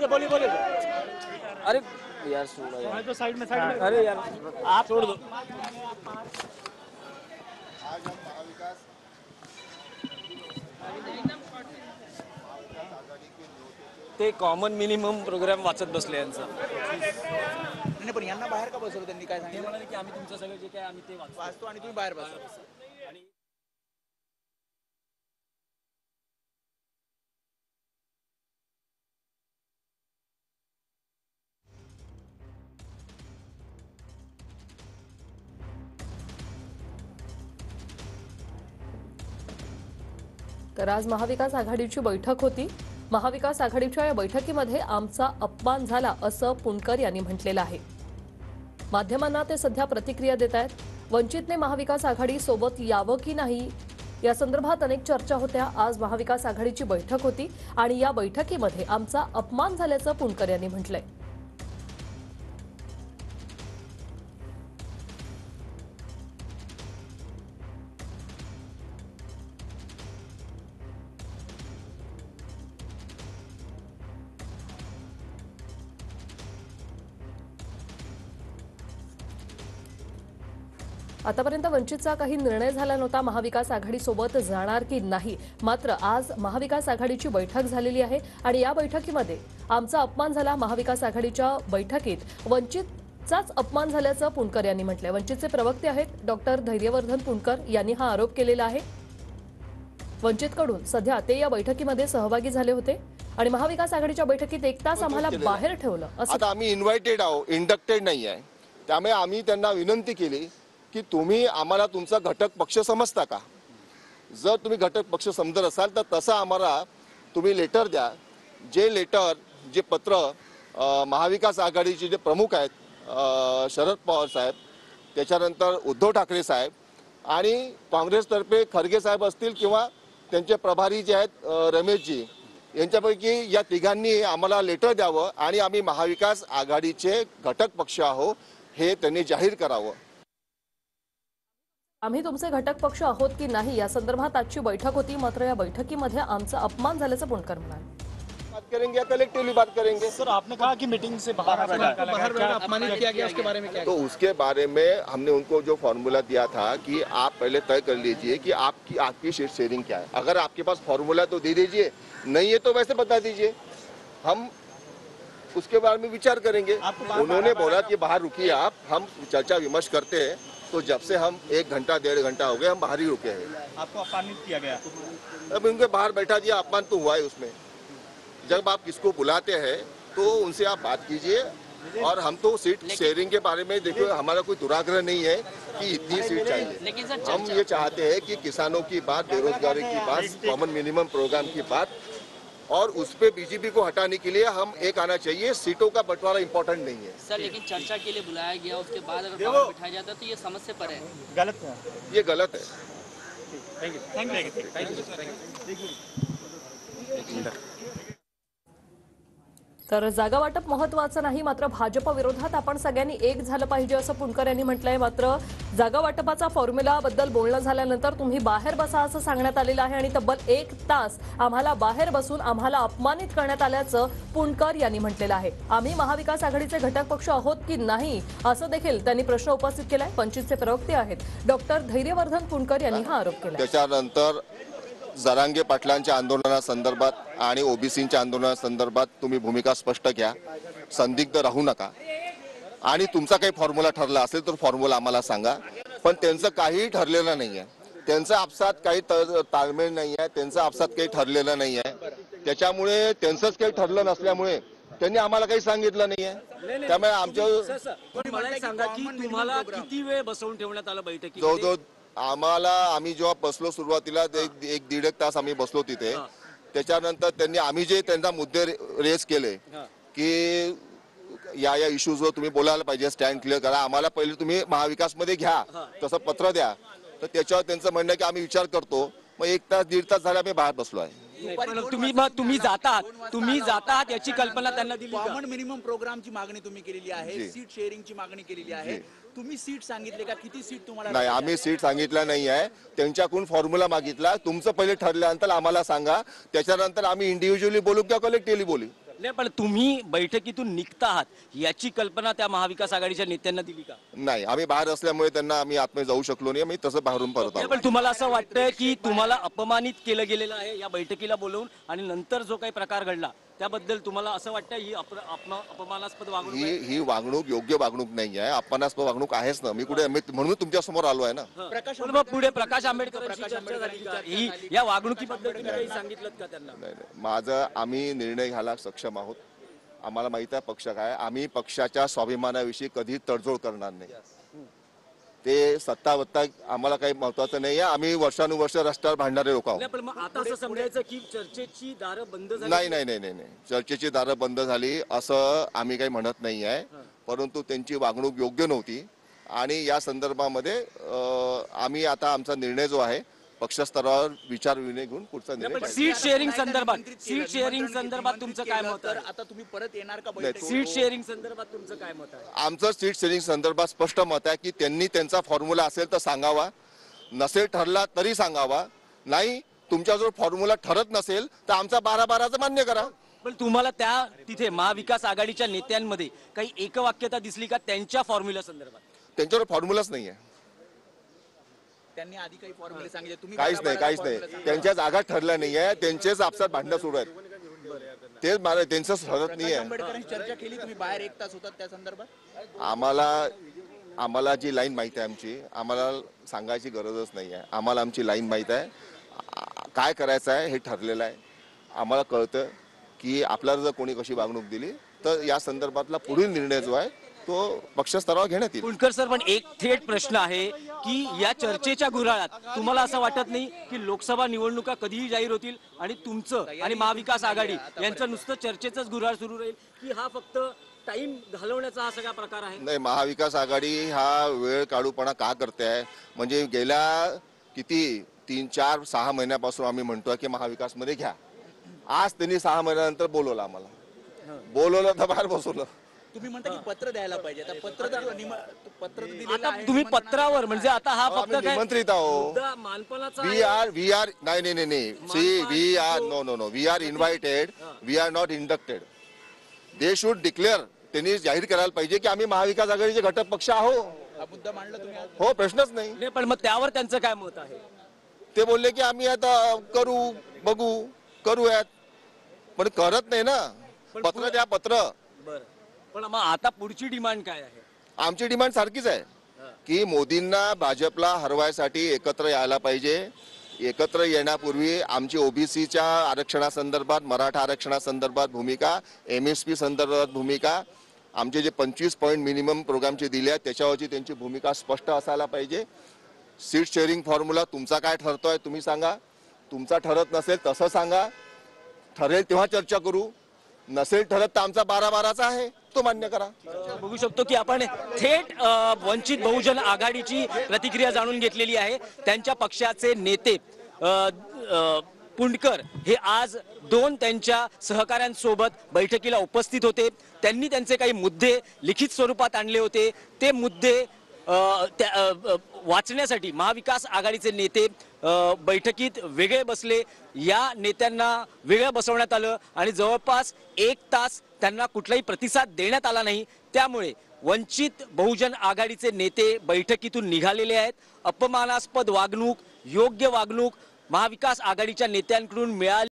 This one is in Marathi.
अरे यार छोड़ो यार, तो साइड में अरे यार आप छोड़ दो। ते कॉमन मिनिमम प्रोग्राम वाचत बसले यांचा। नाही पण यांना बाहेर का बसवलं त्यांनी काय ते सांगितलं? म्हणाले की आम्ही तुमचं सगळं जे काय आम्ही ते वाचतो आणि तुम्ही बाहेर बसवा. आणि तर आज महाविकास आघाडीची बैठक होती। महाविकास आघाडीच्या या बैठकीमध्ये आमचा अपमान झाला असं पुणकर यांनी म्हटलेलं आहे। माध्यमांना ते सध्या प्रतिक्रिया देत आहेत। वंचितने महाविकास आघाडी सोबत यावं की नाही या संदर्भात अनेक चर्चा होत्या। आज महाविकास आघाडीची बैठक होती आणि या बैठकीमध्ये आमचा अपमान झाल्याचं पुणकर यांनी म्हटलंय। आतापर्यंत वंचितचा काही निर्णय झाला नव्हता महाविकास आघाडी सोबत जाणार की नाही। मात्र आज महाविकास आघाडीची बैठक झालेली आहे आणि या बैठकीमध्ये आमचा अपमान झाला। महाविकास आघाडीच्या बैठकीत वंचितचाच अपमान झाल्याचं पुणकर यांनी म्हटलंय। वंचितचे प्रवक्ते आहेत डॉक्टर धैर्यवर्धन पुणकर यांनी हा आरोप केलेला आहे। वंचितकडून सध्या ते या बैठकीमध्ये सहभागी झाले होते आणि महाविकास आघाडीच्या बैठकीत 1 तास आम्हाला बाहेर ठेवलं असं। आता आम्ही इन्व्हायटेड आहोत, इंडक्टेड नाही आहे, त्यामुळे आम्ही त्यांना विनंती केली की तुम्ही आम्हाला तुमचा घटक पक्ष समजता का? जर तुम्ही घटक पक्ष समजत असाल तर तसं आम्हाला तुम्ही लेटर द्या। जे लेटर जे पत्र महाविकास आघाडीचे जे प्रमुख आहेत शरद पवार साहेब, त्याच्यानंतर उद्धव ठाकरे साहेब आणि काँग्रेसतर्फे खरगे साहेब असतील किंवा त्यांचे प्रभारी जे आहेत रमेशजी, यांच्यापैकी या तिघांनी आम्हाला लेटर द्यावं आणि आम्ही महाविकास आघाडीचे घटक पक्ष आहोत हे त्यांनी जाहीर करावं। आम्ही तुमचे घटक पक्ष आहोत की नाही या संदर्भात आजची बैठक होती। मात्र या बैठकीमध्ये आमचा अपमान झाल्याचं पुणकर म्हणाले। बात करेंगे या कलेक्टिवली बात करेंगे। सर आपने कहा कि मीटिंग से बाहर अपमानित किया गया, उसके बारे में क्या? तो उसके बारे में हमने उनको जो फॉर्मूला दिया था कि आप पहले तय कर लीजिए कि आपकी सीट शेयरिंग क्या है। अगर आपके पास फॉर्मूला तो दे दीजिए, नहीं है तो वैसे बता दीजिए, हम उसके बारे में विचार करेंगे। उन्होंने बोला कि बाहर रुकिए आप, हम चर्चा विमर्श करते हैं। तो जब से हम 1 घंटा 1.5 घंटा हो गए हम बाहर ही रुके हैं। आपको अपमानित किया गया? अब उनके बाहर बैठा दिया, अपमान तो हुआ है उसमें। जब आप किसको बुलाते हैं तो उनसे आप बात कीजिए। और हम तो सीट शेयरिंग के बारे में देखो, हमारा कोई दुराग्रह नहीं है कि इतनी सीट चाहिए। हम ये चाहते हैं कि किसानों की बात, बेरोजगारी की बात, कॉमन मिनिमम प्रोग्राम की बात, और उस पे बीजेपी को हटाने के लिए हम एक आना चाहिए। सीटों का बंटवारा इंपॉर्टेंट नहीं है सर, लेकिन चर्चा के लिए बुलाया गया, उसके बाद अगर बाहर बिठाया जाता तो ये समझ से परे है। गलत है, ये गलत है। Thank you. तर जागा वाटप महत्त्वाचं नाही, मात्र भाजप विरोधात आपण सगळ्यांनी एक झालं पाहिजे असं पुणकर यांनी म्हटलंय। मात्र जागा वाटपाचा फॉर्म्युलाबद्दल बोलणं झाल्यानंतर तुम्ही बाहेर बसा असं सांगण्यात आलेलं आहे आणि तब्बल 1 तास आम्हाला बाहेर बसून आम्हाला अपमानित करण्यात आल्याचं पुणकर यांनी म्हटलेलं आहे। आम्ही महाविकास आघाडीचे घटक पक्ष आहोत की नाही असं देखील त्यांनी प्रश्न उपस्थित केलाय। वंचितचे प्रवक्ते आहेत डॉक्टर धैर्यवर्धन पुणकर यांनी हा आरोप केला। त्याच्यानंतर जरांगे पाटलांच्या आंदोलनासंदर्भात आणि ओबीसींच्या आंदोलनासंदर्भात तुम्ही भूमिका स्पष्ट घ्या, संदिग्ध राहू नका आणि तुमचा काही फॉर्म्युला ठरला असेल तर फॉर्म्युला आम्हाला सांगा। पण त्यांचं काही ठरलेलं नाहीये, त्यांचा आपसात काही ताळमेळ नाहीये, त्यांचा आपसात काही ठरलेलं नाहीये। त्याच्यामुळे त्यांचंच काही ठरलं नसल्यामुळे त्यांनी आम्हाला काही सांगितलं नाहीये। त्यामुळे आमच्या मला सांगा की तुम्हाला किती वेळ बसवून ठेवण्यात आलं बैठकीत? जो आम्ही जेव्हा बसलो सुरुवातीला 1-1.5 तास आम्ही बसलो तिथे। त्याच्यानंतर त्यांनी आम्ही जे त्यांना मुद्दे रेज केले की या इश्यूजवर तुम्ही बोलायला पाहिजे, स्टँड क्लिअर करा, आम्हाला पहिले तुम्ही महाविकासमध्ये घ्या, तसं पत्र द्या। तर त्याच्यावर त्यांचं म्हणणं की आम्ही विचार करतो। मग 1 तास 1.5 तास झाले आम्ही बाहेर बसलो आहे। तुम्ही जातात याची कल्पना त्यांना दिली? कॉमन मिनिमम प्रोग्रामची मागणी तुम्ही केलेली आहे, सीट शेअरिंगची मागणी केलेली आहे। तुम्ही सीट सांगितले का? किती सीट तुम्हाला? नाही, आम्ही सीट सांगितलं नाही आहे, त्यांच्याकडून फॉर्म्युला मागितला। तुमचं पहिले ठरल्यानंतर आम्हाला सांगा, त्याच्यानंतर आम्ही इंडिव्हिज्युअली बोलू किंवा कलेक्टिव्हली बोलू। नाही, पण तुम्ही बैठकीतून निघता आहात याची कल्पना त्या महाविकास आघाडीच्या नेत्यांना दिली का? नाही, आम्ही बाहेर असल्यामुळे त्यांना आम्ही आतमध्ये जाऊ शकलो नाही. आम्ही तसं बाहेरून परत नाही, आलो. पण तुम्हाला असं वाटतंय की तुम्हाला अपमानित केलं गेलेलं आहे या बैठकीला बोलवून, आणि नंतर जो काही प्रकार घडला त्याबद्दल तुम्हाला असं वाटतं ही अपमानास्पद वागणूक आहे? ही वागणूक योग्य वागणूक नाही आहे, अपमानास्पद वागणूक आहेच ना. मी कुठे म्हणून तुमच्या समोर आलो आहे ना. प्रकाश पण मग पुढे प्रकाश आंबेडकरांची चर्चा झाली का? ही या वागणुकीबद्दल तुम्ही काही सांगितलं का त्यांना? नाही नाही, आम्ही निर्णय घ्यायला सक्षम आहोत. आम्हाला माहित आहे पक्ष काय. आम्ही पक्षाच्या स्वाभिमानाविषयी कधी तडजोड करणार नाही. ते सत्ता आम्हाला काही महत्वाचं नाही आहे. आम्ही वर्षानुवर्ष रस्त्यावर भांडणारे लोक आहोत. नाही, पण मग आता असं समजायचं की चर्चेची दारं बंद झाली? नाही नाही नाही नाही नाही, चर्चेची दारं बंद झाली असं आम्ही काही म्हणत नाही आहे. परंतु त्यांची वागणूक योग्य नव्हती आणि या संदर्भामध्ये आम्ही आता आमचा निर्णय जो आहे पक्षस्तरावर विचार विनिमय घेऊन पुढचा निर्णय पण पाहिजे. सीट शेअरिंग संदर्भात तुमचं काय मत तर आहे? आता तुम्ही परत येणार का नाही, बैठकीत? सीट शेअरिंग संदर्भात तुमचं काय मत आहे? आमचं सीट शेअरिंग संदर्भात स्पष्ट मत आहे की त्यांनी त्यांचा फॉर्म्युला असेल तर सांगावा, नसेल ठरला तरी सांगावा. नाही तुमच्याजवळ फॉर्म्युला ठरत नसेल तर आमचा 12-12चं मान्य करा. पण तुम्हाला त्या तिथे महाविकास आघाडीच्या नेत्यांमध्ये काही एकवाक्यता दिसली का त्यांच्या फॉर्म्युला संदर्भात? त्यांच्यावर फॉर्म्युलाच नाही आहे. त्यांनी आधी काही फॉर्म्युले सांगितले, तुम्ही काहीच नाही, काहीच नाही. त्यांच्या जागा ठरल्या नाही आहे. त्यांचेच आपसात भांडणं सुरू आहेत. तेच मला त्यांचं ठरत नाही प्रकाश आहे. आंबेडकरांशी चर्चा केली, तुम्ही बाहेर 1 तास होतात त्या संदर्भात? आम्हाला जी लाईन माहिती आहे आमची, आम्हाला सांगायची गरजच नाही आहे. आम्हाला आमची लाईन माहिती आहे. काय करायचं आहे हे ठरलेलं आहे. आम्हाला कळतं की आपल्याला जर कोणी कशी वागणूक दिली तर या संदर्भातला पुढील निर्णय जो आहे तो पक्षस्तरावर घेण्यात येईल. कुणकर सर, पण एक थेट प्रश्न आहे की या चर्चेच्या गुऱ्हाळात तुम्हाला असं वाटत नाही की लोकसभा निवडणुका कधीही जाहीर होतील आणि तुमचं आणि महाविकास आघाडी यांचं नुसतं चर्चेचंच गुऱ्हाळ सुरू राहील, की हा फक्त टाइम घालवण्याचा हा सगळा प्रकार आहे? नाही, महाविकास आघाडी हा वेळ काढूपणा का करते आहे? म्हणजे गेल्या किती 3-4-6 महिन्यापासून आम्ही म्हणतोय की महाविकासमध्ये घ्या. आज त्यांनी 6 महिन्यानंतर बोलवलं आम्हाला. बोलवलं तर बाहेर बसवलं. तुम्ही म्हणता की पत्र द्यायला पाहिजे. आता पत्र तर दिलेलं आता आहे. तुम्ही पत्रावर म्हणजे आता हा फक्त आम्ही काय निमंत्रित आहोत. मुद्दा मानपणाचा वी आहे? आर नाही see we are no we are invited, we are not inducted. They should declare. त्यांनी जाहीर करायला पाहिजे की आम्ही महाविकास आघाडीचे घटक पक्ष आहोत. हा मुद्दा मांडला तुम्ही आज? हो, प्रश्नच नाही. नाही, पण मग त्यावर त्यांचं काय मत आहे? ते बोलले की आम्ही आता करूयात, पण करत नाही ना. पत्र द्या, पत्र. बरं, पण मग आता पुढची डिमांड काय आहे? आमची डिमांड सारखीच आहे की मोदींना भाजपला हरवायसाठी एकत्र यायला पाहिजे. एकत्र येण्यापूर्वी आमची ओबीसीच्या आरक्षणासंदर्भात, मराठा आरक्षणासंदर्भात भूमिका, MSP संदर्भात भूमिका, आमचे जे 25 पॉईंट मिनिमम प्रोग्रामचे दिले आहेत त्याच्यावरची त्यांची भूमिका स्पष्ट असायला पाहिजे. सीट शेअरिंग फॉर्म्युला तुमचा काय ठरतोय तुम्ही सांगा. तुमचा ठरत नसेल तसं सांगा. ठरेल तेव्हा चर्चा करू. नसेल ठरत तर आमचा 12-12चा आहे तो मान्य करा. बघू शकतो की आपण थेट वंचित बहुजन आघाडीची प्रतिक्रिया जाणून घेतलेली आहे. त्यांच्या पक्षाचे नेते पुंडकर हे आज 2 त्यांच्या सहकाऱ्यांसोबत बैठकीला उपस्थित होते. त्यांनी त्यांचे काही मुद्दे लिखित स्वरूपात आणले होते. ते मुद्दे वाचण्यासाठी महाविकास आघाडीचे नेते बैठकीत वेगळे बसले. या नेत्यांना वेगळं बसवण्यात आलं आणि जवळपास 1 तास त्यांना कुठलाही प्रतिसाद देण्यात आला नाही. त्यामुळे वंचित बहुजन आघाडीचे नेते बैठकीतून निघालेले आहेत. अपमानास्पद वागणूक, योग्य वागणूक महाविकास आघाडीच्या नेत्यांकडून मिळाली